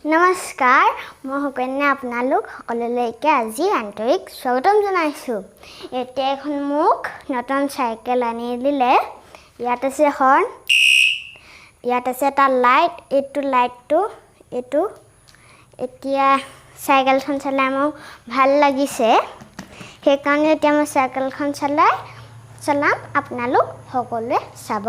নমস্কাৰ মই সুকন্যা আপোনালোক সকলোলৈকে আজি আন্তৰিক স্বাগতম জনাইছোঁ এতিয়া এখন মোক নতুন চাইকেল আনি দিলে ইয়াত আছে হৰ্ণ ইয়াত আছে এটা লাইট এইটো লাইটটো এইটো এতিয়া চাইকেলখন চলাই মোক ভাল লাগিছে সেইকাৰণে এতিয়া মই চাইকেলখন চলাম আপোনালোক সকলোৱে চাব